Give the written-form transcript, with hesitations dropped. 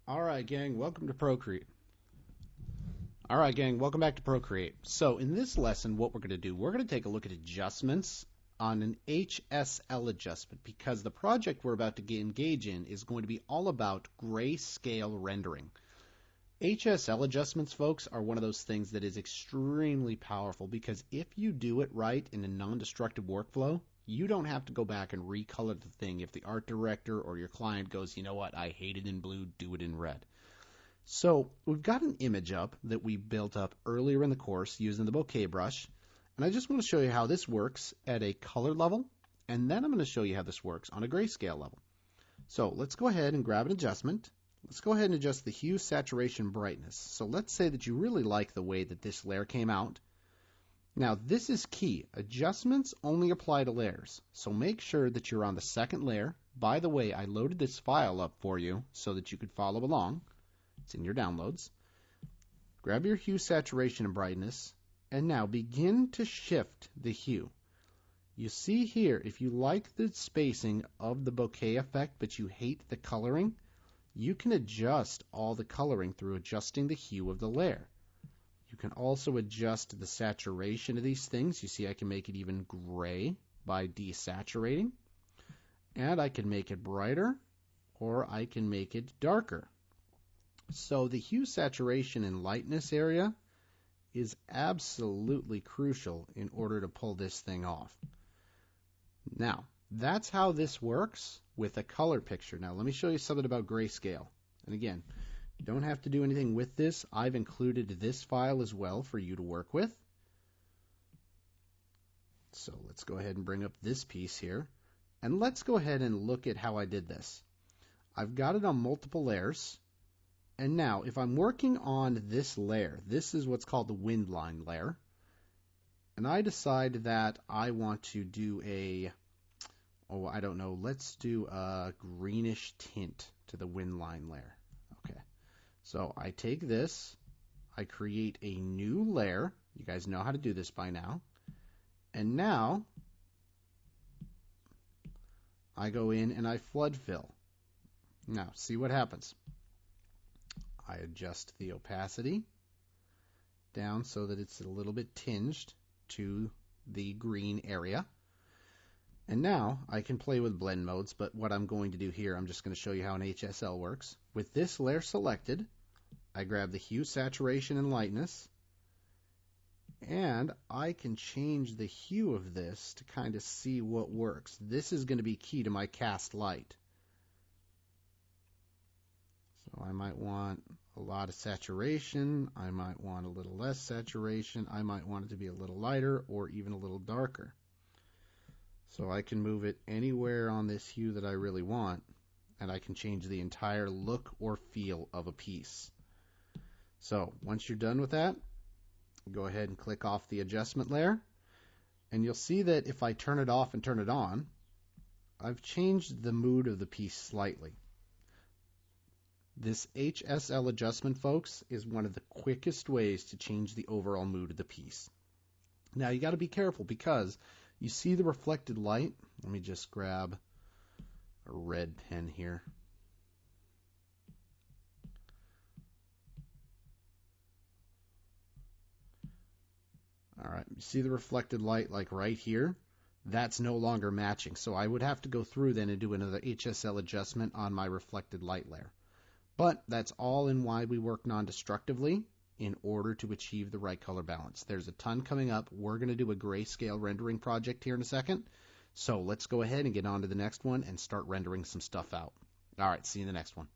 Alright gang, welcome to Procreate. Alright gang, welcome back to Procreate. So in this lesson what we're going to do, we're going to take a look at adjustments on an HSL adjustment because the project we're about to engage in is going to be all about grayscale rendering. HSL adjustments, folks, are one of those things that is extremely powerful because if you do it right in a non-destructive workflow, you don't have to go back and recolor the thing if the art director or your client goes, you know what, I hate it in blue, do it in red. So we've got an image up that we built up earlier in the course using the bokeh brush. And I just want to show you how this works at a color level. And then I'm going to show you how this works on a grayscale level. So let's go ahead and grab an adjustment. Let's go ahead and adjust the hue, saturation, brightness. So let's say that you really like the way that this layer came out. Now this is key. Adjustments only apply to layers. So make sure that you're on the second layer. By the way, I loaded this file up for you so that you could follow along. It's in your downloads. Grab your hue, saturation, and brightness. And now begin to shift the hue. You see here, if you like the spacing of the bokeh effect but you hate the coloring, you can adjust all the coloring through adjusting the hue of the layer. You can also adjust the saturation of these things. You see I can make it even gray by desaturating. And I can make it brighter or I can make it darker. So the hue, saturation, and lightness area is absolutely crucial in order to pull this thing off. Now, that's how this works with a color picture. Now, let me show you something about grayscale. And again, you don't have to do anything with this. I've included this file as well for you to work with. So let's go ahead and bring up this piece here. And let's go ahead and look at how I did this. I've got it on multiple layers. And now, if I'm working on this layer, this is what's called the wind line layer. And I decide that I want to do I don't know, let's do a greenish tint to the wind line layer. Okay. So I take this, I create a new layer. You guys know how to do this by now. And now I go in and I flood fill. Now, see what happens. I adjust the opacity down so that it's a little bit tinged to the green area. And now I can play with blend modes, but what I'm going to do here, I'm just going to show you how an HSL works. With this layer selected, I grab the hue, saturation, and lightness, and I can change the hue of this to kind of see what works. This is going to be key to my cast light. So I might want a lot of saturation, I might want a little less saturation, I might want it to be a little lighter or even a little darker. So I can move it anywhere on this hue that I really want, and I can change the entire look or feel of a piece. So once you're done with that, go ahead and click off the adjustment layer, and you'll see that if I turn it off and turn it on, I've changed the mood of the piece slightly. This HSL adjustment, folks, is one of the quickest ways to change the overall mood of the piece. Now you got to be careful because you see the reflected light. Let me just grab a red pen here. All right, you see the reflected light like right here? That's no longer matching. So I would have to go through then and do another HSL adjustment on my reflected light layer. But that's all in why we work non-destructively in order to achieve the right color balance. There's a ton coming up. We're going to do a grayscale rendering project here in a second. So let's go ahead and get on to the next one and start rendering some stuff out. All right, see you in the next one.